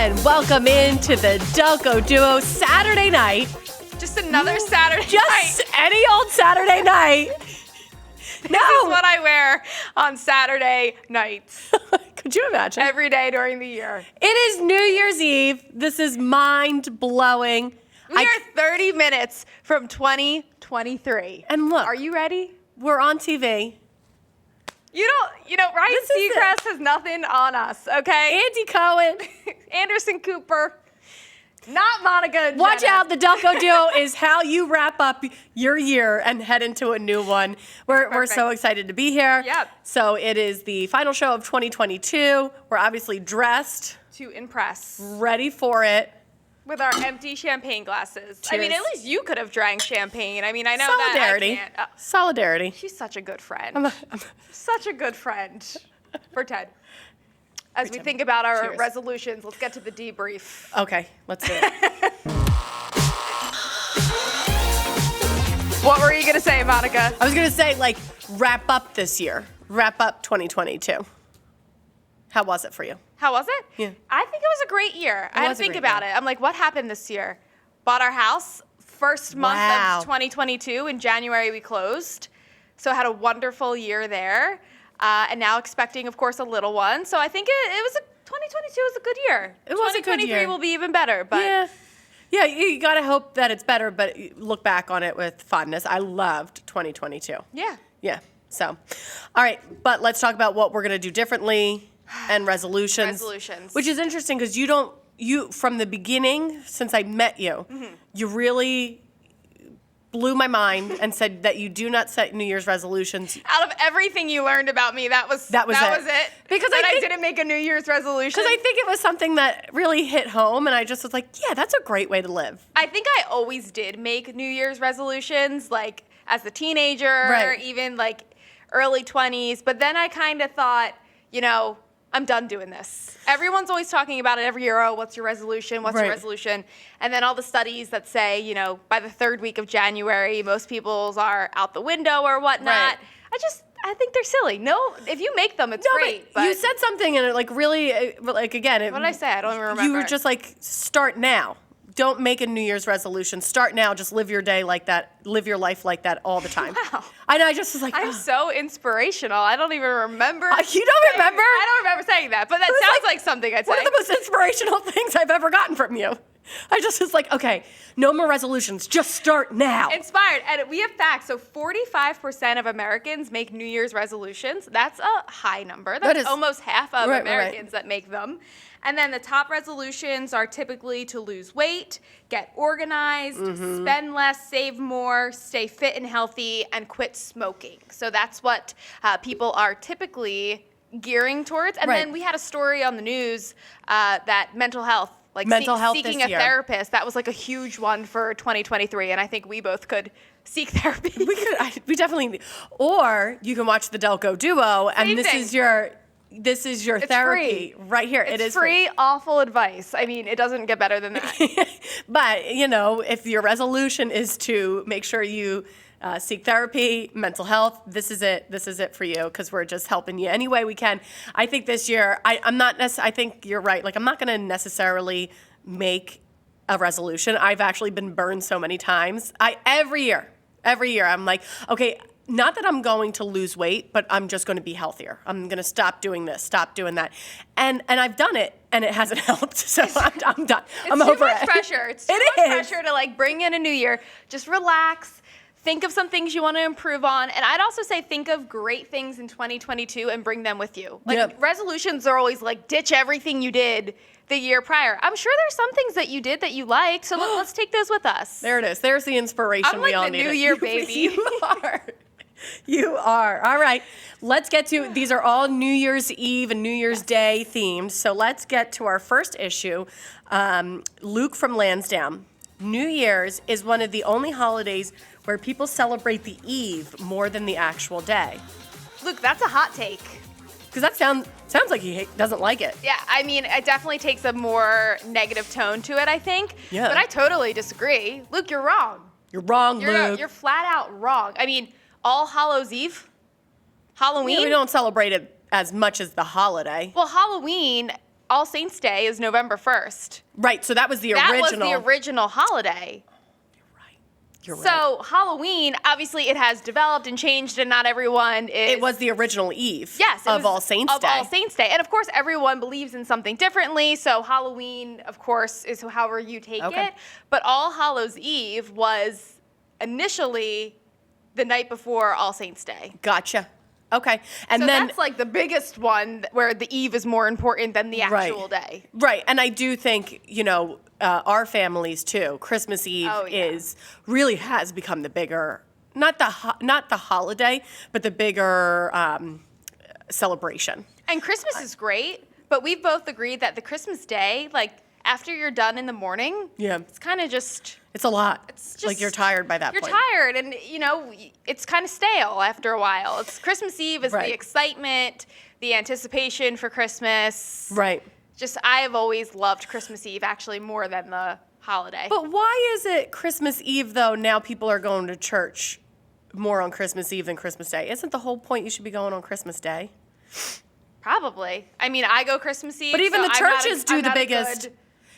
and welcome into the Delco Duo Saturday night. Just another Saturday night. Just any old Saturday night. This is what I wear on Saturday nights. Could you imagine? Every day during the year. It is New Year's Eve. This is mind-blowing. We are 30 minutes from 2023. And look. Are you ready? We're on TV. Ryan Seacrest has nothing on us, okay? Andy Cohen. Anderson Cooper. Not Monica and Watch Jenna. out, the Delco Duo is how you wrap up your year and head into a new one. We're so excited to be here. Yep. So it is the final show of 2022. We're obviously dressed, To impress. ready for it. With our empty champagne glasses. Cheers. I mean, at least you could have drank champagne. I mean, I know Solidarity. that I can't. Solidarity. She's such a good friend. I'm Such a good friend for Ted. As we think about our Cheers. resolutions, let's get to the debrief. Okay, let's do it. What were you going to say, Monica? I was going to say, wrap up this year. Wrap up 2022. How was it for you? How was it? Yeah. I think it was a great year. I had to was a think great about year. it. I'm like, what happened this year? Bought our house. First month Wow. of 2022. In January, we closed. So I had a wonderful year there. And now expecting, of course, a little one. So I think 2022 was a good year. It was a good 2023 year. will be even better. But Yeah, you got to hope that it's better, but look back on it with fondness. I loved 2022. yeah. Yeah. So, all right, but let's talk about what we're going to do differently and resolutions. Resolutions. Which is interesting because you from the beginning, since I met you, you really blew my mind and said that you do not set New Year's resolutions. Out of everything you learned about me, that was it. Because I didn't make a New Year's resolution. Because I think it was something that really hit home, and I just was like, yeah, that's a great way to live. I think I always did make New Year's resolutions, like as a teenager, Right. even like early 20s. But then I kind of thought, I'm done doing this. Everyone's always talking about it every year. Oh, what's your resolution? What's your Right. resolution? And then all the studies that say, by the third week of January, most people's are out the window or whatnot. Right. I think they're silly. No, if you make them, it's great. But you said something, and it really, again. What did I say? I don't even remember. You were just like, start now. Don't make a New Year's resolution. Start now. Just live your day like that. Live your life like that all the time. Wow. I just was like, I'm so inspirational. I don't even remember. You don't remember? I don't remember saying that, but that was sounds like like something I'd say. one of the most inspirational things I've ever gotten from you. I just was like, okay, no more resolutions. Just start now. Inspired. And we have facts. So 45% of Americans make New Year's resolutions. That's a high number. That's is- almost half of Right. Americans that make them. And then the top resolutions are typically to lose weight, get organized, spend less, save more, stay fit and healthy, and quit smoking. So that's what people are typically gearing towards. And Right. then we had a story on the news that mental health, Mental health seeking this a year. therapist, that was like a huge one for 2023. And I think we both could seek therapy. We definitely, or you can watch the Delco Duo, and Same this thing. is your It's therapy free. right here. It's It is free, awful advice. I mean, it doesn't get better than that. But, if your resolution is to make sure you seek therapy, mental health, this is it. This is it for you because we're just helping you any way we can. I think this year, I think you're right. I'm not going to necessarily make a resolution. I've actually been burned so many times. Every year, I'm like, okay, not that I'm going to lose weight, but I'm just going to be healthier. I'm going to stop doing this, stop doing that. And I've done it, and it hasn't helped. So I'm done. I'm It's too over much it. pressure. It's too much pressure to bring in a new year. Just relax. Think of some things you want to improve on. And I'd also say think of great things in 2022 and bring them with you. Yep. Resolutions are always ditch everything you did the year prior. I'm sure there's some things that you did that you liked. So let's take those with us. There it is. There's the inspiration I'm we all the needed. new year baby. You are. You are. All right. Let's get to, these are all New Year's Eve and New Year's Day themed. So let's get to our first issue. Luke from Lansdowne. New Year's is one of the only holidays where people celebrate the eve more than the actual day. Luke, that's a hot take. Because that sounds like he doesn't like it. Yeah, I mean, it definitely takes a more negative tone to it, I think. Yeah. But I totally disagree. Luke, you're wrong. You're wrong, Luke. You're flat out wrong. I mean, All Hallows Eve, Halloween. We don't celebrate it as much as the holiday. Well, Halloween All Saints Day is November 1st. Right, so that was the That original. was the original holiday. You're right. So Halloween, obviously, it has developed and changed, and not everyone is. It was the original eve Yes, of All Saints Day. Of All Saints Day. And of course, everyone believes in something differently. So Halloween, of course, is however you take it. But All Hallows Eve was initially the night before All Saints Day. Gotcha. Okay. And So then that's like the biggest one where the eve is more important than the actual day. Right. And I do think, our families too, Christmas Eve really has become the bigger, not the holiday, but the bigger celebration. And Christmas is great, but we've both agreed that the Christmas day, like after you're done in the morning, it's kind of just. It's a lot. It's just, like you're tired by that point. You're tired, and it's kind of stale after a while. It's Christmas Eve is the excitement, the anticipation for Christmas. Right. Just I have always loved Christmas Eve actually more than the holiday. But why is it Christmas Eve though? Now people are going to church more on Christmas Eve than Christmas Day. Isn't the whole point you should be going on Christmas Day? Probably. I mean, I go Christmas Eve. But even so the churches do the biggest.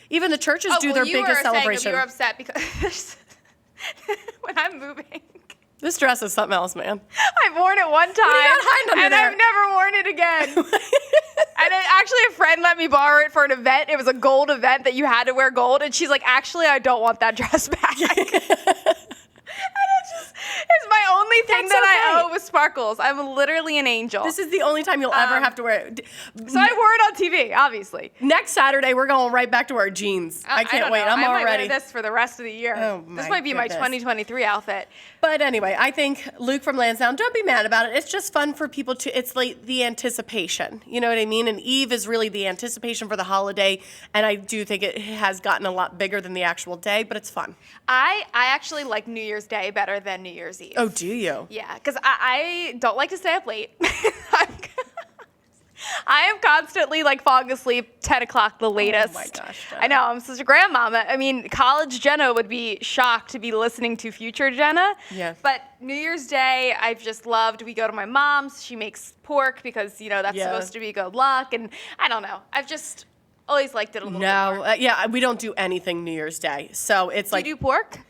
Even the churches do their biggest celebration. You were upset because when I'm moving. This dress is something else, man. I've worn it one time, and I've never worn it again. And actually, a friend let me borrow it for an event. It was a gold event that you had to wear gold, and she's like, "Actually, I don't want that dress back." It's my only thing I owe with sparkles. I'm literally an angel. This is the only time you'll ever have to wear it. So I wore it on TV, obviously. Next Saturday, we're going right back to our jeans. I can't wait. I'm I all might ready. wear this for the rest of the year. Oh, this might be my 2023 outfit. But anyway, I think Luke from Lansdowne, don't be mad about it. It's just fun for people to, it's like the anticipation. You know what I mean? And Eve is really the anticipation for the holiday. And I do think it has gotten a lot bigger than the actual day, but it's fun. I actually like New Year's Day better than New Year's Eve. Oh, do you? Yeah, because I don't like to stay up late. I am constantly like falling asleep 10 o'clock the latest. Oh my gosh, Jenna. I know, I'm such a grandmama. I mean, college Jenna would be shocked to be listening to future Jenna. Yeah. But New Year's Day, I've just loved. We go to my mom's. She makes pork because, that's supposed to be good luck. And I don't know. I've just always liked it a little bit more. Yeah, we don't do anything New Year's Day. So it's like. Do you do pork?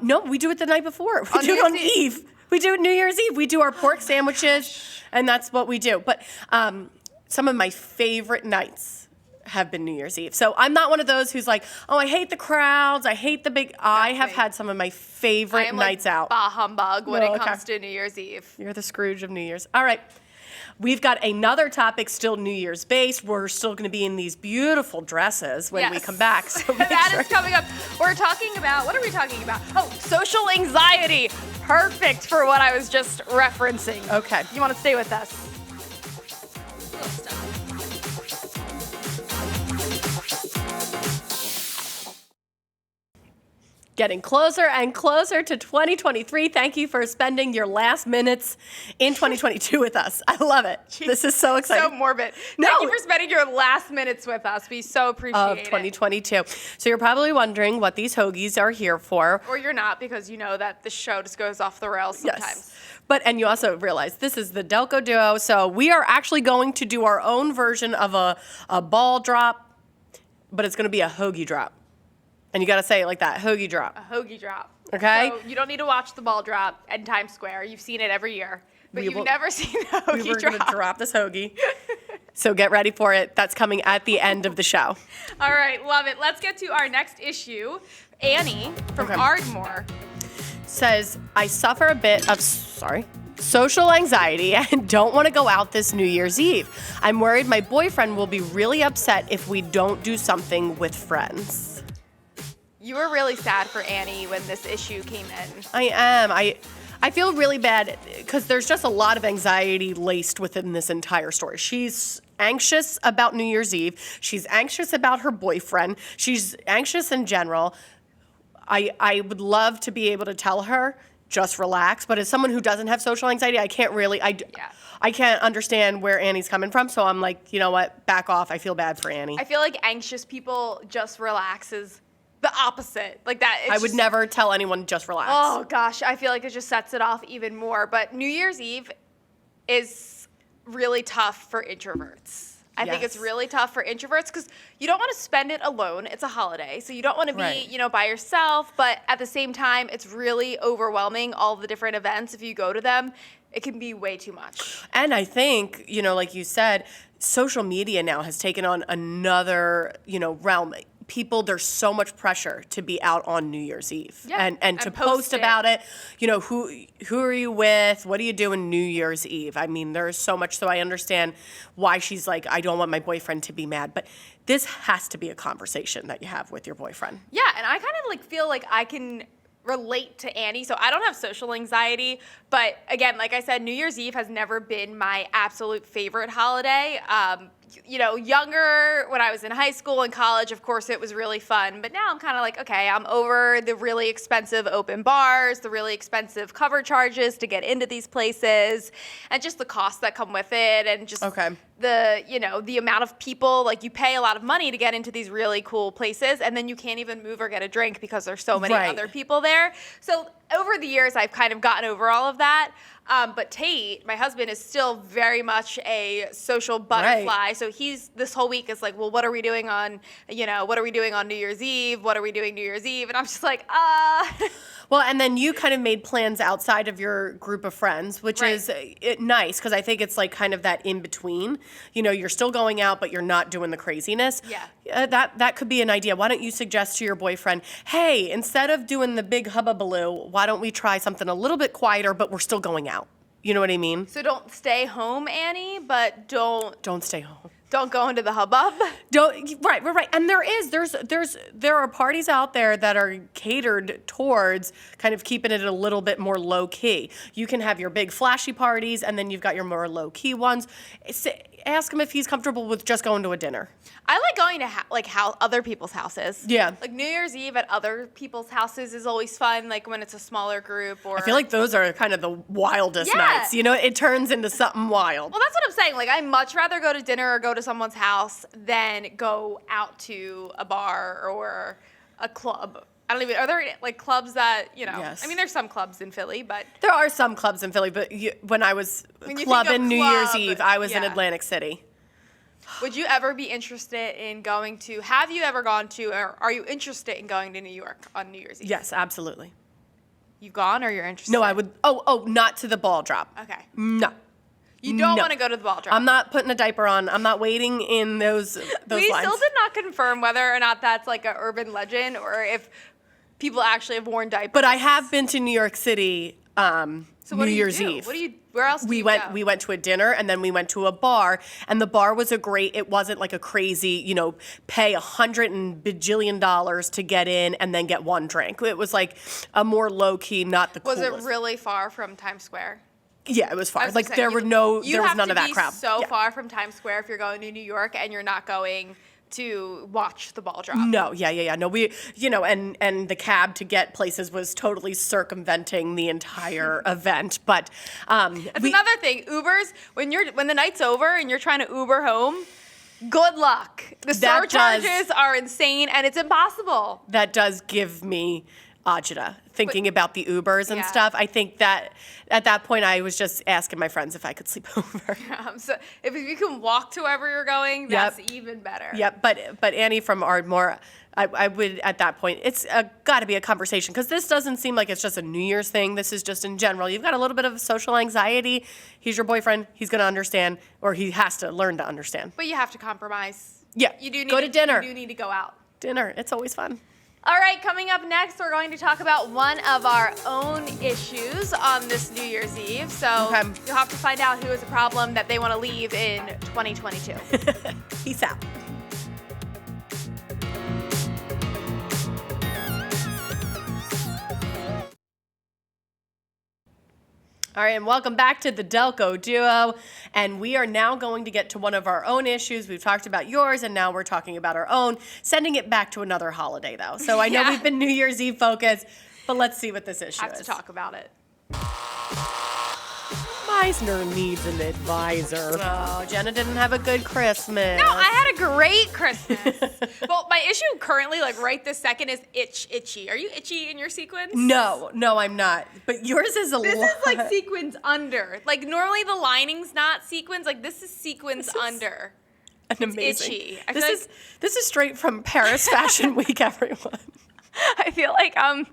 No, we do it the night before. We do it on Eve. We do it New Year's Eve. We do our pork sandwiches, and that's what we do. But some of my favorite nights have been New Year's Eve. So I'm not one of those who's like, oh, I hate the crowds. I hate the big. I have had some of my favorite nights out. Bah humbug when it comes to New Year's Eve. You're the Scrooge of New Year's. All right. We've got another topic still New Year's based. We're still going to be in these beautiful dresses when we come back. So that is coming up. We're talking about, what are we talking about? Oh, social anxiety. Perfect for what I was just referencing. Okay. You want to stay with us? Getting closer and closer to 2023. Thank you for spending your last minutes in 2022 with us. I love it. This is so exciting. So morbid. Thank you for spending your last minutes with us. We so appreciate it. Of 2022. So you're probably wondering what these hoagies are here for. Or you're not, because you know that the show just goes off the rails sometimes. Yes. And you also realize this is the Delco Duo. So we are actually going to do our own version of a ball drop, but it's going to be a hoagie drop. And you got to say it like that, hoagie drop. A hoagie drop. Okay? So you don't need to watch the ball drop in Times Square. You've seen it every year. But you've never seen the hoagie We were drop. going to drop this hoagie. So get ready for it. That's coming at the end of the show. All right, love it. Let's get to our next issue. Annie from Ardmore says, I suffer a bit of, social anxiety and don't want to go out this New Year's Eve. I'm worried my boyfriend will be really upset if we don't do something with friends. You were really sad for Annie when this issue came in. I am. I feel really bad because there's just a lot of anxiety laced within this entire story. She's anxious about New Year's Eve. She's anxious about her boyfriend. She's anxious in general. I would love to be able to tell her, just relax. But as someone who doesn't have social anxiety, I can't really, I can't understand where Annie's coming from. So I'm like, you know what? Back off. I feel bad for Annie. I feel like anxious people just relax is the opposite. Like that. I would never tell anyone just relax. Oh gosh, I feel like it just sets it off even more. But New Year's Eve is really tough for introverts. I think it's really tough for introverts because you don't want to spend it alone. It's a holiday, so you don't want to be, by yourself. But at the same time, it's really overwhelming, all the different events. If you go to them, it can be way too much. And I think, like you said, social media now has taken on another, realm. People, there's so much pressure to be out on New Year's Eve and to post about it. Who are you with? What are you doing New Year's Eve? I mean, there's so much. So I understand why she's like, I don't want my boyfriend to be mad. But this has to be a conversation that you have with your boyfriend. Yeah, and I kind of feel like I can relate to Annie. So I don't have social anxiety, but again, like I said, New Year's Eve has never been my absolute favorite holiday. Younger, when I was in high school and college, of course, it was really fun. But now I'm kind of like, okay, I'm over the really expensive open bars, the really expensive cover charges to get into these places, and just the costs that come with it, and just the amount of people. Like, you pay a lot of money to get into these really cool places, and then you can't even move or get a drink because there's so many other people there. So over the years, I've kind of gotten over all of that. But Tate, my husband, is still very much a social butterfly. Right. So this whole week is like, well, what are we doing on New Year's Eve? What are we doing New Year's Eve? And I'm just like, Well, and then you kind of made plans outside of your group of friends, which is nice because I think it's like kind of that in between. You're still going out, but you're not doing the craziness. Yeah. That could be an idea. Why don't you suggest to your boyfriend, hey, instead of doing the big hubbubaloo, why don't we try something a little bit quieter, but we're still going out? You know what I mean? So don't stay home, Annie, but don't stay home. Don't go into the hubbub. Right. And there are parties out there that are catered towards kind of keeping it a little bit more low key. You can have your big flashy parties, and then you've got your more low key ones. Ask him if he's comfortable with just going to a dinner. I like going to other people's houses. Yeah. Like New Year's Eve at other people's houses is always fun. Like when it's a smaller group, or I feel like those are kind of the wildest nights. It turns into something wild. Well, that's what I'm saying. Like, I much rather go to dinner or go to someone's house than go out to a bar or a club. Are there like clubs that, Yes. I mean, there's some clubs in Philly, but. There are some clubs in Philly, but when I was clubbing New Year's Eve, I was in Atlantic City. Would you ever be interested in have you ever gone to, or are you interested in going to New York on New Year's Eve? Yes, absolutely. You've gone, or you're interested? No, I would, not to the ball drop. Okay. No. You don't want to go to the ball drop. I'm not putting a diaper on. I'm not waiting in those lines. We still did not confirm whether or not that's like an urban legend or if people actually have worn diapers. But I have been to New York City New Year's Eve. Where else did you go? We went to a dinner, and then we went to a bar, and the bar was it wasn't like a crazy, pay $100 and bajillion to get in and then get one drink. It was like a more low key, not the coolest. Was it really far from Times Square? Yeah, it was far. Like there was none of that crowd. So far from Times Square if you're going to New York and you're not going to watch the ball drop. No, yeah. No, we, and the cab to get places was totally circumventing the entire event. But that's another thing. Ubers, when the night's over and you're trying to Uber home, good luck. The surcharges are insane and it's impossible. That does give me agita thinking about the Ubers and stuff. I think that at that point I was just asking my friends if I could sleep over. So if you can walk to wherever you're going, that's even better. Yep. But Annie from Ardmore, I would at that point, it's got to be a conversation because this doesn't seem like it's just a New Year's thing. This is just in general. You've got a little bit of social anxiety. He's your boyfriend. He's going to understand, or he has to learn to understand. But you have to compromise. Yeah. You do need go to dinner. You do need to go out. Dinner. It's always fun. All right, coming up next, we're going to talk about one of our own issues on this New Year's Eve. So you'll have to find out who is a problem that they want to leave in 2022. Peace out. All right, and welcome back to the Delco Duo. And we are now going to get to one of our own issues. We've talked about yours, and now we're talking about our own, sending it back to another holiday, though. So I know we've been New Year's Eve focused, but let's see what this issue is. Have to talk about it. Meisner needs an advisor. Oh, Jenna didn't have a good Christmas. No, I had a great Christmas. Well, my issue currently, like right this second, is itchy. Are you itchy in your sequins? No, I'm not. But yours is a lot. This is like sequins under. Like normally the lining's not sequins. Like this is sequins under. and amazing. itchy. This is straight from Paris Fashion Week, everyone. I feel like I'm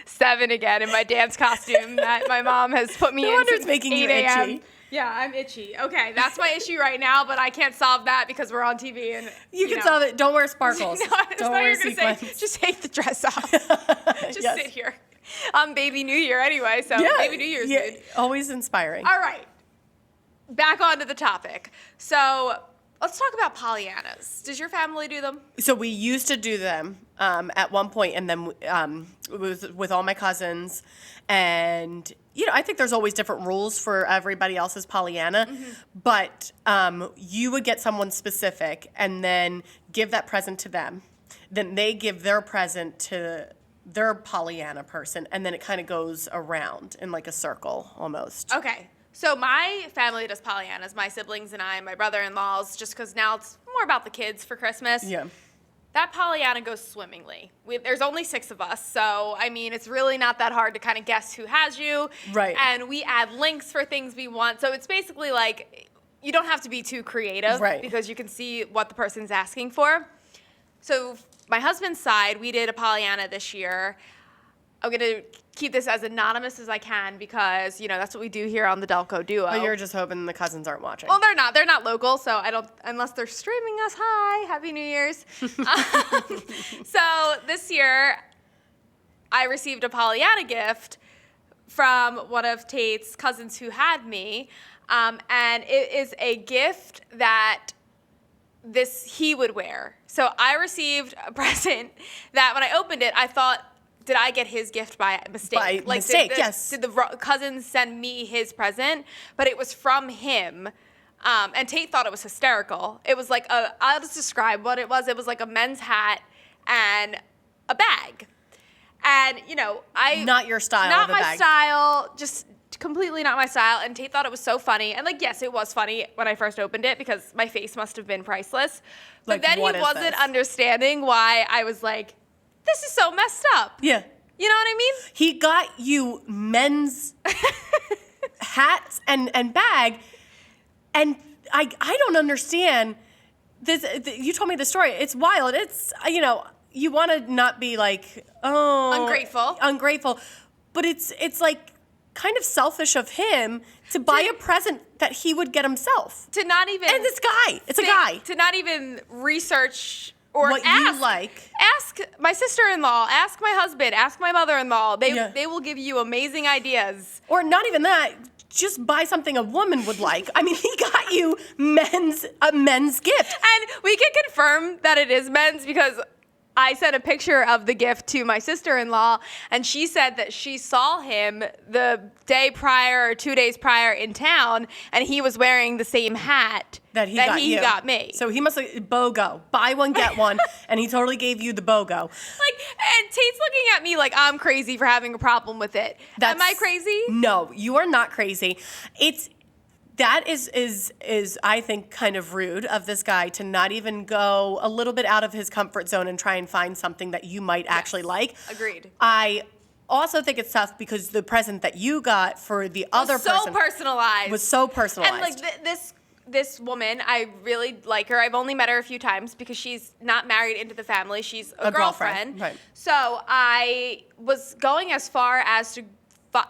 7 again in my dance costume that my mom has put me No in wonder since it's making 8 you a.m. itchy. Yeah, I'm itchy. Okay, that's my issue right now, but I can't solve that because we're on TV and You can solve it. Don't wear sparkles. No, I Don't thought wear you were gonna say, sequins. just take the dress off. Just Yes. sit here. Baby New Year anyway, so Baby New Year's good. Always inspiring. All right, back onto the topic. So let's talk about Pollyannas. Does your family do them? So we used to do them at one point, and then with all my cousins, and I think there's always different rules for everybody else's Pollyanna, but you would get someone specific and then give that present to them. Then they give their present to their Pollyanna person, and then it kind of goes around in like a circle almost. Okay. So my family does Pollyannas, my siblings and I, my brother-in-laws, just because now it's more about the kids for Christmas. Yeah. That Pollyanna goes swimmingly. There's only 6 of us, so I mean, it's really not that hard to kind of guess who has you. Right. And we add links for things we want. So it's basically like you don't have to be too creative, right, because you can see what the person's asking for. So my husband's side, we did a Pollyanna this year. I'm going to keep this as anonymous as I can because, that's what we do here on the Delco Duo. But you're just hoping the cousins aren't watching. Well, they're not. They're not local, so I don't, unless they're streaming us. Hi, Happy New Year's. So this year, I received a Pollyanna gift from one of Tate's cousins who had me, and it is a gift that he would wear. So I received a present that when I opened it, I thought, did I get his gift by mistake? By mistake, yes. Did the cousins send me his present? But it was from him. And Tate thought it was hysterical. It was like I'll just describe what it was. It was like a men's hat and a bag. And, Not your style Not of a my bag. style, just completely not my style. And Tate thought it was so funny. And, yes, it was funny when I first opened it because my face must have been priceless. But Like, then he what is wasn't this? understanding why I was like, this is so messed up. Yeah. You know what I mean? He got you men's hats and bag, and I don't understand this. You told me the story. It's wild. It's you want to not be like ungrateful, but it's like kind of selfish of him to buy a present that he would get himself. To not even And this guy, it's a guy. To not even research or What ask. you like. Ask my sister-in-law, ask my husband, ask my mother-in-law. They will give you amazing ideas. Or not even that. Just buy something a woman would like. I mean, he got you a men's gift. And we can confirm that it is men's because I sent a picture of the gift to my sister-in-law, and she said that she saw him the day prior or 2 days prior in town, and he was wearing the same hat that he got me. So he must have BOGO. Buy one, get one, and he totally gave you the BOGO. And Tate's looking at me like I'm crazy for having a problem with it. Am I crazy? No, you are not crazy. That is I think kind of rude of this guy to not even go a little bit out of his comfort zone and try and find something that you might actually like. Agreed. I also think it's tough because the present that you got for the other person was so personalized. And this woman, I really like her. I've only met her a few times because she's not married into the family. She's a girlfriend. Right. So I was going as far as to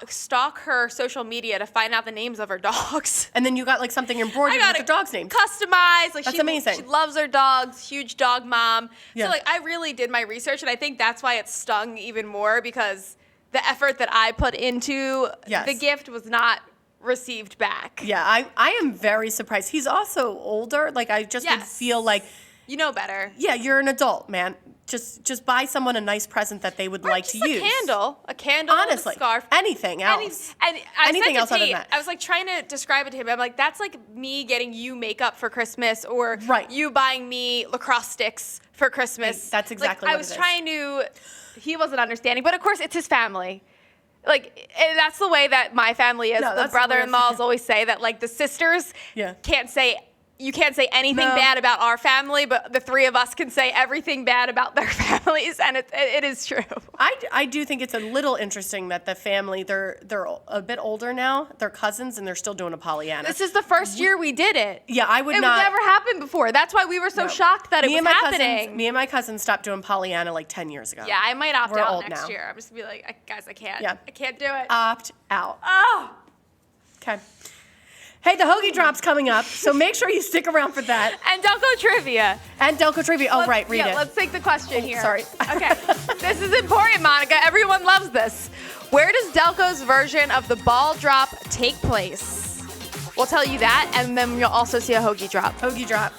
stalk her social media to find out the names of her dogs. And then you got something embroidered with the dog's name. Customized. That's amazing. She loves her dogs, huge dog mom. Yeah. So I really did my research, and I think that's why it stung even more because the effort that I put into the gift was not received back. Yeah, I am very surprised. He's also older. I just would feel like you know better. Yeah, you're an adult, man. Just buy someone a nice present that they would like to use. A candle, honestly, a scarf, anything else. Anything else other than that. I was trying to describe it to him. I'm like, that's like me getting you makeup for Christmas, or you buying me lacrosse sticks for Christmas. That's exactly what I was trying to. He wasn't understanding, but of course, it's his family. And that's the way that my family is. The brother-in-laws always say that the sisters can't say you can't say anything No. bad about our family, but the three of us can say everything bad about their families, and it is true. I do think it's a little interesting that the family, they're a bit older now. They're cousins, and they're still doing a Pollyanna. This is the first year we did it. Yeah, I would It not. never happened before. That's why we were so shocked that it was happening. Me and my cousins stopped doing Pollyanna like 10 years ago. Yeah, I might opt We're out old next now. year. I'm just gonna be like, guys, I can't. Yeah. I can't do it. Opt out. Oh. Okay. Hey, the hoagie drop's coming up, so make sure you stick around for that. And Delco trivia. And Delco Trivia. Oh, right, read it. Let's take the question here. sorry. Okay. This is important, Monica. Everyone loves this. Where does Delco's version of the ball drop take place? We'll tell you that, and then you'll also see a hoagie drop. Hoagie drop.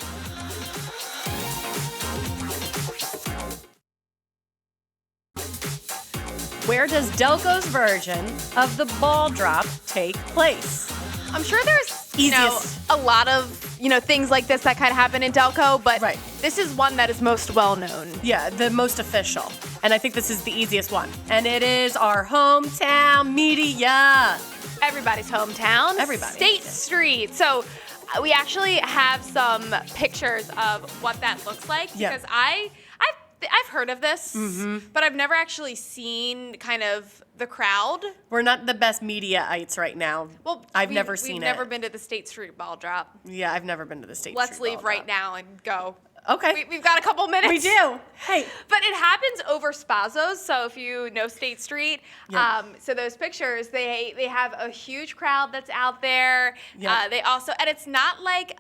Where does Delco's version of the ball drop take place? I'm sure there's Easiest. a lot of things like this that kind of happen in Delco, but Right. this is one that is most well known. Yeah, the most official. And I think this is the easiest one. And it is our hometown media. Everybody's hometown. Everybody. State Street. So we actually have some pictures of what that looks like Yeah. because I've heard of this, but I've never actually seen kind of the crowd. We're not the best media-ites right now. Well, I've never seen We've it. never been to the State Street ball drop. Yeah, I've never been to the State Let's Street leave ball right drop. now and go. Okay. We've got a couple minutes. We do. Hey. But it happens over Spazos, so if you know State Street, Yeah. so those pictures, they have a huge crowd that's out there. Yeah. They also, and it's not like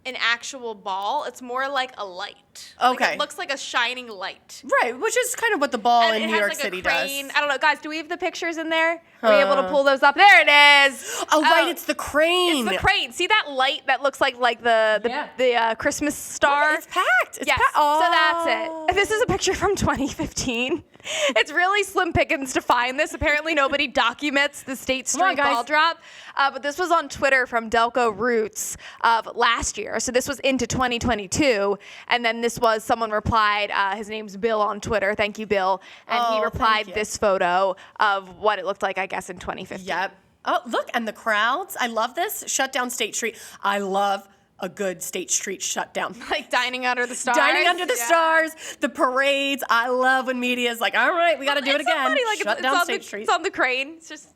an actual ball, it's more like a light. Like, Okay. it looks like a shining light. Right, which is kind of what the ball And in it New has York like City a crane. does. I don't know, guys, do we have the pictures in there? Are we able to pull those up? There it is. Oh, right, it's the crane. It's the crane. See that light that looks like the Christmas star? It's packed. It's Yes, packed. so that's it. This is a picture from 2015. It's really slim pickings to find this. Apparently nobody documents the State Come on, Street guys. ball drop. But this was on Twitter from Delco Roots of last year. So this was into 2022. And then this was, someone replied, his name's Bill on Twitter. Thank you, Bill. And Oh, he thank replied you. this photo of what it looked like, I guess, in 2015. Yep. Oh, look, and the crowds. I love this. Shut down State Street. I love a good State Street shutdown. Like dining under the stars. Dining under the Yeah. stars, the parades. I love when media is like, all right, we got to do it It's so again. funny, like, Shut it's down on State the, Street. It's on the crane. It's just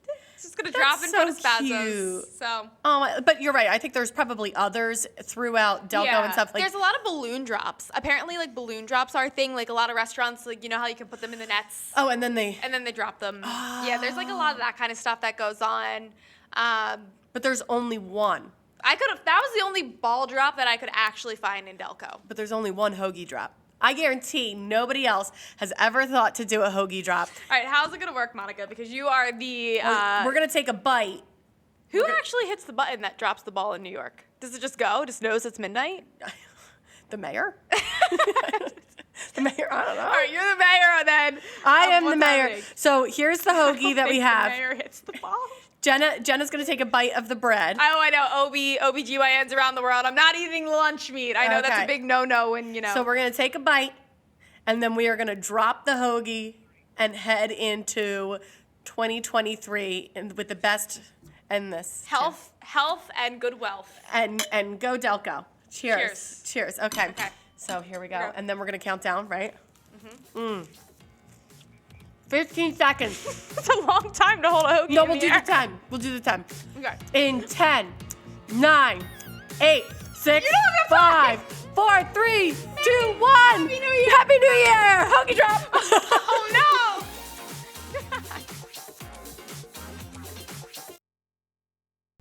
gonna drop in front of so Spazos. cute. So Oh, but you're right. I think there's probably others throughout Delco and stuff. Like, there's a lot of balloon drops. Apparently, like balloon drops are a thing. Like a lot of restaurants, like you know how you can put them in the nets oh, and then they. and then they drop them. Yeah, there's like a lot of that kind of stuff that goes on. But there's only one. That was the only ball drop that I could actually find in Delco. But there's only one hoagie drop. I guarantee nobody else has ever thought to do a hoagie drop. All right, how's it gonna work, Monica? Because you are the We're gonna take a bite. who actually hits the button that drops the ball in New York? Does it just go? Just knows it's midnight? The mayor? The mayor? I don't know. All right, you're the mayor then. I of am the what's mayor. happening. So here's the hoagie that we have. The mayor hits the ball. Jenna's gonna take a bite of the bread. Oh, I know. OBGYNs around the world. I'm not eating lunch meat. I know that's Okay. a big no-no when, you know. So we're gonna take a bite, and then we are gonna drop the hoagie and head into 2023 with the best and this health and good wealth. and go Delco. Cheers. Okay. Okay. So here we go. Here we go. And then we're gonna count down, right? 15 seconds. It's a long time to hold a hoagie. No, in we'll do air. the 10. We'll do the 10. Okay. In 10, 9, 8, 6, You don't have 5, 4, 3, 2, 1. Happy New Year. Happy New Year! Hoagie drop. Oh no!